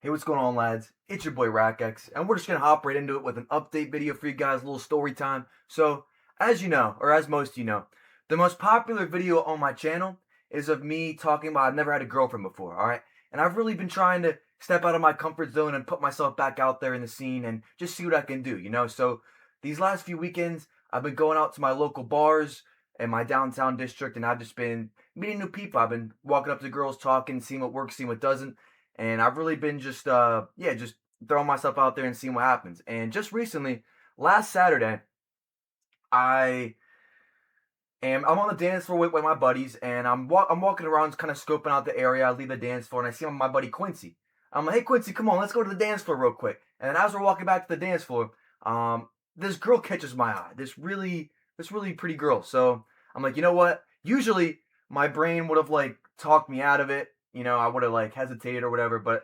Hey, what's going on, lads? It's your boy RackX, and we're just gonna hop right into it with an update video for you guys, a little story time. So, as you know, or as most of you know, the most popular video on my channel is of me talking about I've never had a girlfriend before, alright? And I've really been trying to step out of my comfort zone and put myself back out there in the scene and just see what I can do. So, these last few weekends, I've been going out to my local bars in my downtown district, and I've just been meeting new people. I've been walking up to girls, talking, seeing what works, seeing what doesn't, and I've really been just throwing myself out there and seeing what happens. And just recently, last Saturday, I I'm on the dance floor with my buddies, and I'm walking around, kind of scoping out the area. I leave the dance floor, and I see my buddy Quincy. I'm like, hey Quincy, come on, let's go to the dance floor real quick. And as we're walking back to the dance floor, this girl catches my eye. This really pretty girl. So I'm like, you know what? Usually my brain would have like talked me out of it. I would have like hesitated or whatever. But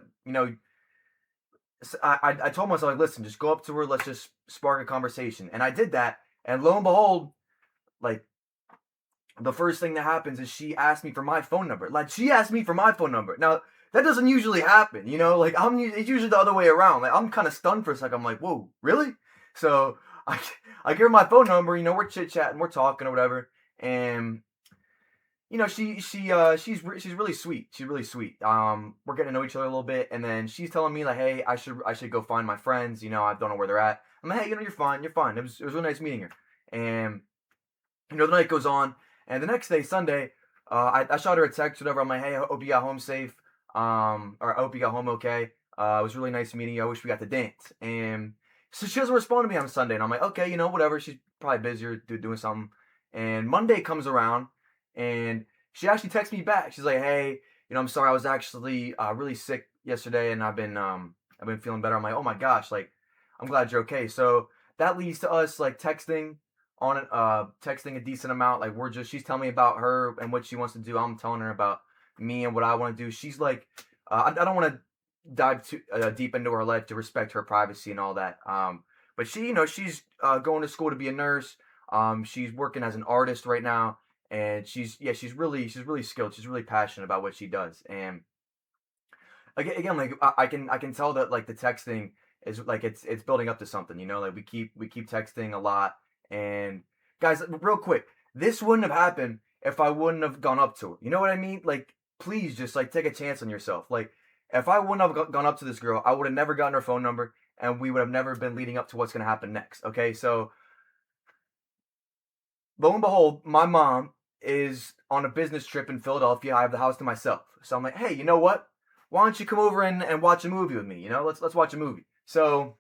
I told myself, like, listen, just go up to her, let's just spark a conversation. And I did that, and lo and behold, like, the first thing that happens is she asked me for my phone number. Like, she asked me for my phone number. Now, that doesn't usually happen. Like, it's usually the other way around. Like, I'm kind of stunned for a second. I'm like, whoa, really? So I I give her my phone number. We're chit chatting, we're talking or whatever, and she's really sweet. She's really sweet. We're getting to know each other a little bit, and then she's telling me like, hey, I should go find my friends. I don't know where they're at. I'm like, hey, you're fine, you're fine. It was really nice meeting her, and the night goes on, and the next day, Sunday, I shot her a text, whatever. I'm like, hey, I hope you got home safe. Or I hope you got home okay. It was really nice meeting you. I wish we got to dance. And so she doesn't respond to me on Sunday, and I'm like, okay, whatever. She's probably busy or doing something. And Monday comes around, and she actually texts me back. She's like, hey, I'm sorry, I was actually really sick yesterday, and I've been feeling better. I'm like, oh my gosh, like, I'm glad you're okay. So that leads to us like texting a decent amount. Like, she's telling me about her and what she wants to do. I'm telling her about me and what I want to do. She's like, I don't want to dive too deep into her life to respect her privacy and all that. But she's going to school to be a nurse. She's working as an artist right now, and she's really skilled. She's really passionate about what she does. And again, like, I can tell that like the texting is like it's building up to something. Like we keep texting a lot. And guys, real quick, this wouldn't have happened if I wouldn't have gone up to her. You know what I mean? Like, please just like take a chance on yourself. Like, if I wouldn't have gone up to this girl, I would have never gotten her phone number, and we would have never been leading up to what's going to happen next. Okay, so lo and behold, my mom is on a business trip in Philadelphia. I have the house to myself. So I'm like, hey, you know what? Why don't you come over and watch a movie with me? Let's watch a movie. So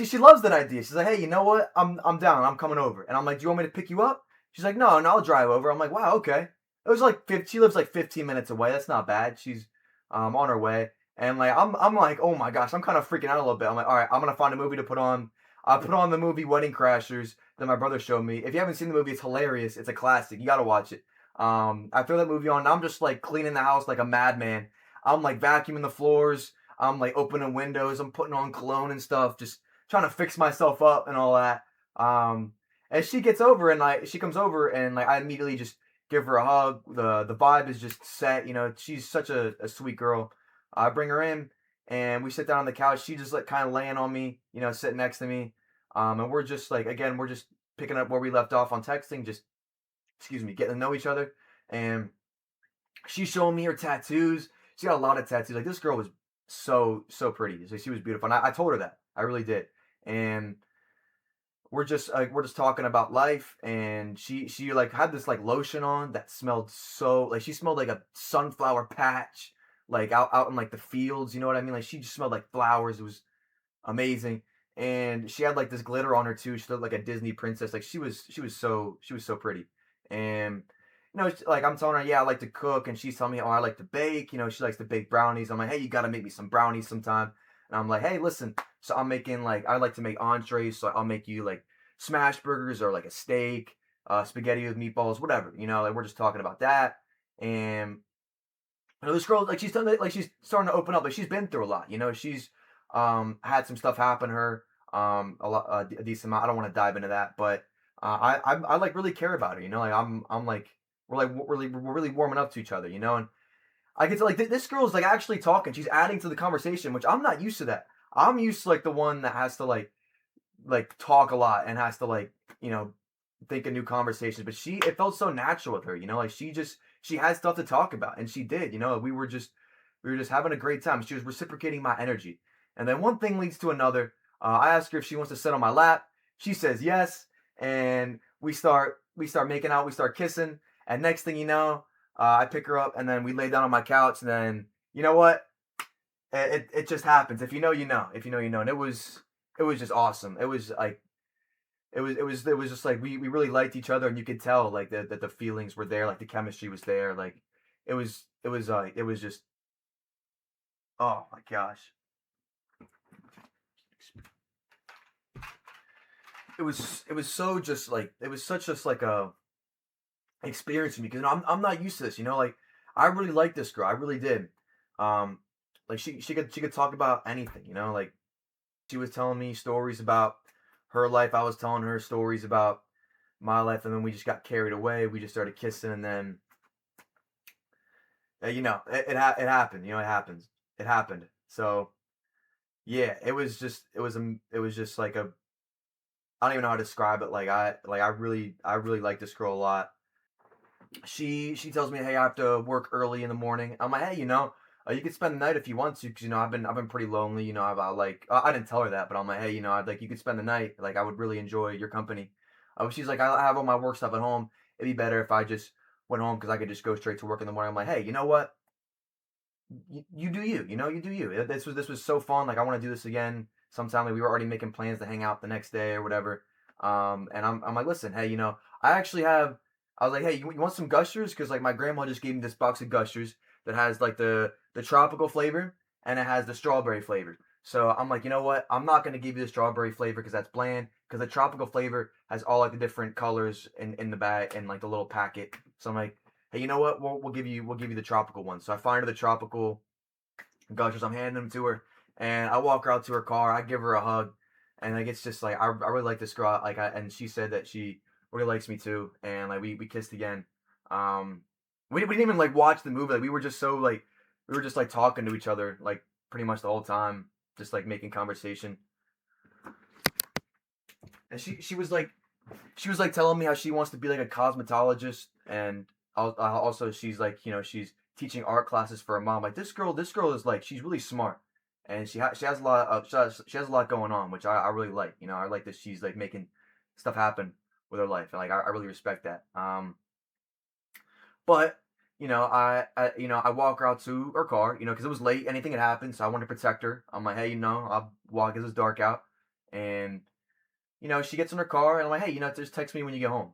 she loves that idea. She's like, hey, you know what? I'm down. I'm coming over. And I'm like, do you want me to pick you up? She's like, no, I'll drive over. I'm like, wow, okay. It was like she lives like 15 minutes away. That's not bad. She's on her way. And like I'm like, oh my gosh, I'm kind of freaking out a little bit. I'm like, all right, I'm gonna find a movie to put on. I put on the movie Wedding Crashers that my brother showed me. If you haven't seen the movie, it's hilarious. It's a classic. You gotta watch it. I throw that movie on, and I'm just like cleaning the house like a madman. I'm like vacuuming the floors. I'm like opening windows. I'm putting on cologne and stuff. Just trying to fix myself up and all that. And she comes over, and like I immediately just give her a hug. The vibe is just set. She's such a sweet girl. I bring her in, and we sit down on the couch. She just like kind of laying on me, sitting next to me. And we're just like, again, we're just picking up where we left off on texting. Just, excuse me, getting to know each other. And she's showing me her tattoos. She got a lot of tattoos. Like, this girl was so pretty. So she was beautiful. And I told her that. I really did. And we're just talking about life, and she like had this like lotion on that smelled so, like, she smelled like a sunflower patch, like out in like the fields, you know what I mean? Like, she just smelled like flowers. It was amazing. And she had like this glitter on her too. She looked like a Disney princess. Like, she was so pretty. And like, I'm telling her, yeah, I like to cook, and she's telling me, oh, I like to bake. She likes to bake brownies. I'm like, hey, you got to make me some brownies sometime. And I'm like, hey, listen. So I'm making, like, I like to make entrees, so I'll make you like smash burgers or like a steak, spaghetti with meatballs, whatever. Like, we're just talking about that. And this girl, like, she's starting to open up. Like, she's been through a lot. She's had some stuff happen to her, a lot, a decent amount. I don't want to dive into that, but I like really care about her. Like, I'm like, we're really warming up to each other. And I get to like this girl's like actually talking. She's adding to the conversation, which I'm not used to that. I'm used to like the one that has to like talk a lot and has to like you know think of new conversations. But she it felt so natural with her, like she had stuff to talk about, and she did. We were just having a great time. She was reciprocating my energy, and then one thing leads to another. I ask her if she wants to sit on my lap. She says yes, and we start making out. We start kissing, and next thing you know, I pick her up, and then we lay down on my couch, and then you know what? It just happens. If you know, you know. If you know, you know. And it was just awesome. It was like it was just like we really liked each other, and you could tell like that the feelings were there, like the chemistry was there, like it was just, oh my gosh, it was so just like it was such just like a experience for me because I'm not used to this, like I really liked this girl, I really did. Um, like she could talk about anything, like she was telling me stories about her life, I was telling her stories about my life, and then we just got carried away. We just started kissing, and then it happened. It happens. It happened. So yeah, it was just like a I don't even know how to describe it. I really like this girl a lot. She tells me, hey, I have to work early in the morning. I'm like, hey, you could spend the night if you want to, because I've been pretty lonely. I didn't tell her that, but I'm like, hey, I'd like you could spend the night. Like I would really enjoy your company. She's like, I have all my work stuff at home. It'd be better if I just went home because I could just go straight to work in the morning. I'm like, hey, you know what? You do you. You do you. This was so fun. Like I want to do this again sometime. Like we were already making plans to hang out the next day or whatever. And I'm like, listen, hey, I actually have. I was like, hey, you want some gushers? Because like my grandma just gave me this box of gushers that has like the tropical flavor and it has the strawberry flavor. So I'm like, you know what? I'm not gonna give you the strawberry flavor because that's bland. Because the tropical flavor has all like the different colors in the bag and like the little packet. So I'm like, hey, you know what? We'll give you the tropical one. So I find her the tropical gushers. I'm handing them to her, and I walk her out to her car. I give her a hug, and like it's just like I really like this girl. And she said that she really likes me too, and like we kissed again. Um, we didn't even like watch the movie. Like we were just like talking to each other like pretty much the whole time, just like making conversation. And she was like telling me how she wants to be like a cosmetologist, and also she's like she's teaching art classes for her mom. Like this girl is like she's really smart, and she has a lot of she has a lot going on, which I really like. I like that she's like making stuff happen with her life, and like I really respect that. But I walk her out to her car, because it was late. Anything had happened, so I wanted to protect her. I'm like, hey, I'll walk as it's dark out, and she gets in her car, and I'm like, hey, just text me when you get home.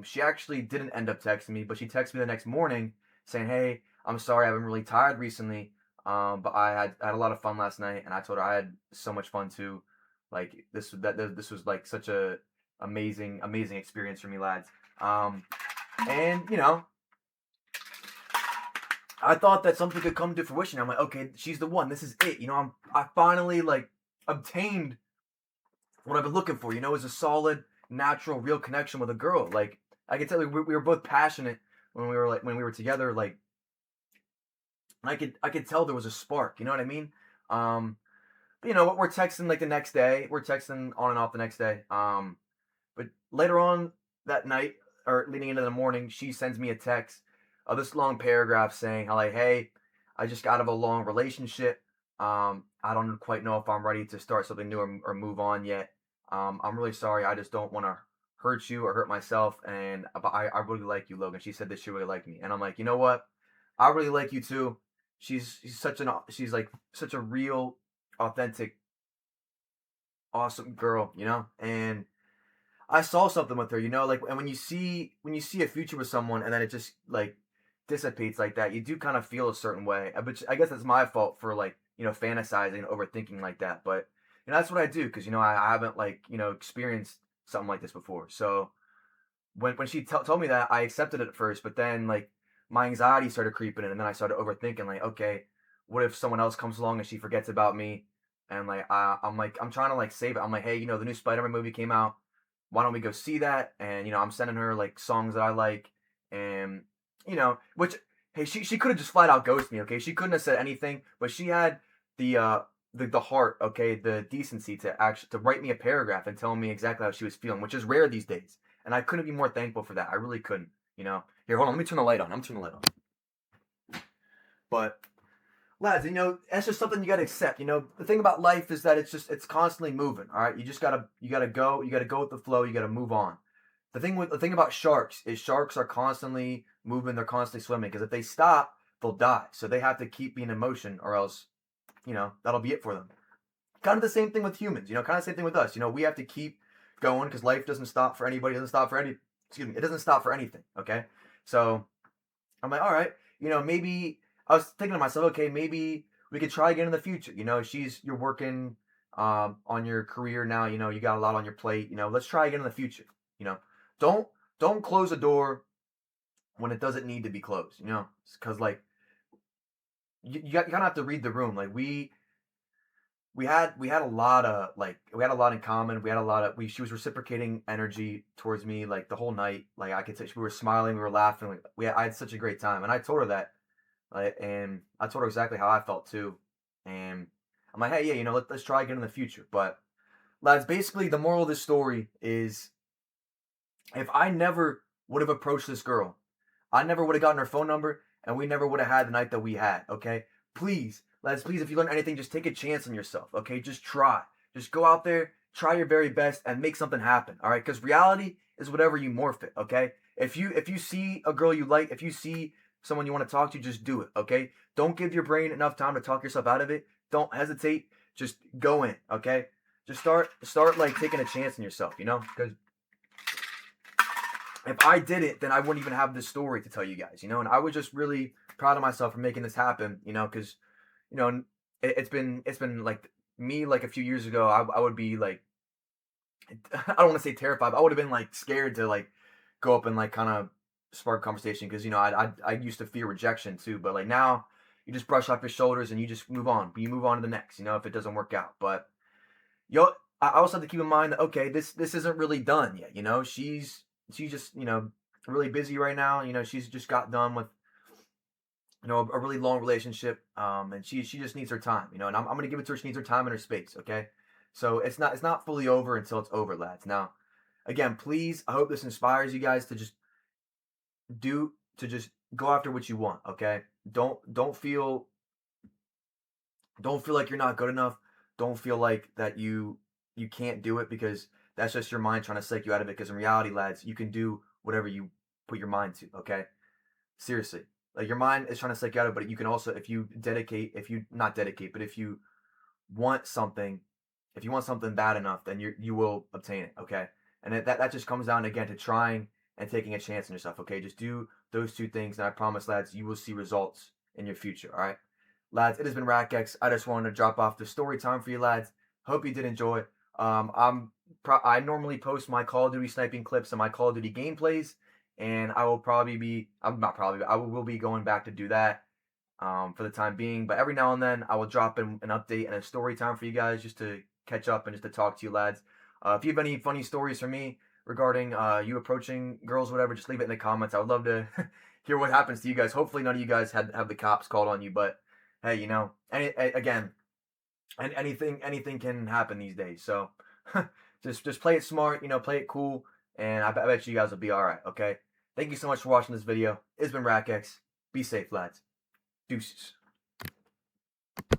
She actually didn't end up texting me, but she texted me the next morning saying, hey, I'm sorry, I've been really tired recently, but I had a lot of fun last night, and I told her I had so much fun too. Like this was like such a amazing experience for me, lads. And I thought that something could come to fruition. I'm like, okay, she's the one. This is it. I finally like obtained what I've been looking for, is a solid, natural, real connection with a girl. Like I can tell you, we were both passionate when we were together. Like I could tell there was a spark. You know what I mean? But what we're texting like the next day. We're texting on and off the next day. But later on that night or leading into the morning, she sends me a text of this long paragraph saying, like, hey, I just got out of a long relationship. I don't quite know if I'm ready to start something new or move on yet. I'm really sorry. I just don't want to hurt you or hurt myself. And but I really like you, Logan. She said that she really liked me, and I'm like, you know what? I really like you too. She's like such a real, authentic, awesome girl, and I saw something with her, like, and when you see a future with someone and then it just like dissipates like that, you do kind of feel a certain way. But I guess it's my fault for like fantasizing and overthinking like that. But that's what I do because I haven't like experienced something like this before. So when she told me that, I accepted it at first, but then like my anxiety started creeping in, and then I started overthinking like, okay, what if someone else comes along and she forgets about me? And like I'm trying to like save it. I'm like, hey, the new Spider-Man movie came out, why don't we go see that? And I'm sending her like songs that I like, and which hey, she could have just flat out ghosted me, okay? She couldn't have said anything, but she had the heart, okay, the decency to actually to write me a paragraph and tell me exactly how she was feeling, which is rare these days. And I couldn't be more thankful for that. I really couldn't, you know. Here, hold on, let me turn the light on. I'm turning the light on. But lads, that's just something you gotta accept. The thing about life is that it's constantly moving. All right, you gotta go with the flow. You gotta move on. The thing about sharks is sharks are constantly moving. They're constantly swimming because if they stop, they'll die. So they have to keep being in motion, or else, that'll be it for them. Kind of the same thing with humans. Kind of the same thing with us. We have to keep going because life doesn't stop for anybody. It doesn't stop for any. Excuse me. It doesn't stop for anything. Okay. So I'm like, all right. Maybe I was thinking to myself, okay, maybe we could try again in the future. You're working on your career now. You got a lot on your plate. Let's try again in the future. You know, don't don't close a door when it doesn't need to be closed. Because like you kind of have to read the room. Like we had a lot of we had a lot in common. We had a lot of we She was reciprocating energy towards me like the whole night. Like I could tell we were smiling, we were laughing. Like I had such a great time, and I told her that. And I told her exactly how I felt too. And I'm like, hey, yeah, let's try again in the future. But lads, basically the moral of this story is if I never would have approached this girl, I never would have gotten her phone number, and we never would have had the night that we had. Okay, please, lads, please, if you learn anything, just take a chance on yourself. Okay, just try, just go out there, try your very best, and make something happen. All right, because reality is whatever you morph it. Okay, if you see a girl you like, if you see someone you want to talk to, just do it. Okay, don't give your brain enough time to talk yourself out of it. Don't hesitate. Just go in. Okay, just start like taking a chance on yourself. Because if I did it, then I wouldn't even have this story to tell you guys, and I was just really proud of myself for making this happen, because, it's been like me, like a few years ago, I would be like, I don't want to say terrified, but I would have been like scared to like go up and like kind of spark conversation because, I used to fear rejection too, but like now you just brush off your shoulders and you just move on, but you move on to the next, if it doesn't work out. But yo, I also have to keep in mind that okay, this isn't really done yet. She's just really busy right now. She's just got done with a really long relationship, and she just needs her time. And I'm gonna give it to her. She needs her time and her space. Okay, so it's not fully over until it's over, lads. Now, again, please, I hope this inspires you guys to just go after what you want. Okay, don't feel like you're not good enough. Don't feel like that you can't do it because that's just your mind trying to psych you out of it. Because in reality, lads, you can do whatever you put your mind to. Okay, seriously, like your mind is trying to psych you out of it, but you can also, if you dedicate, if you not dedicate, but want something, if you want something bad enough, then you will obtain it. Okay, and that just comes down again to trying and taking a chance on yourself. Okay, just do those two things, and I promise, lads, you will see results in your future. All right. Lads, it has been RackX. I just wanted to drop off the story time for you, lads. Hope you did enjoy. I normally post my Call of Duty sniping clips and my Call of Duty gameplays, and I will probably be. I'm not probably. I will be going back to do that for the time being. But every now and then, I will drop in an update and a story time for you guys just to catch up and just to talk to you, lads. If you have any funny stories for me regarding you approaching girls, whatever, just leave it in the comments. I would love to hear what happens to you guys. Hopefully, none of you guys have the cops called on you, but hey, again, and anything can happen these days. So just play it smart, play it cool, and I bet you guys will be all right. Okay. Thank you so much for watching this video. It's been RackX. Be safe, lads. Deuces.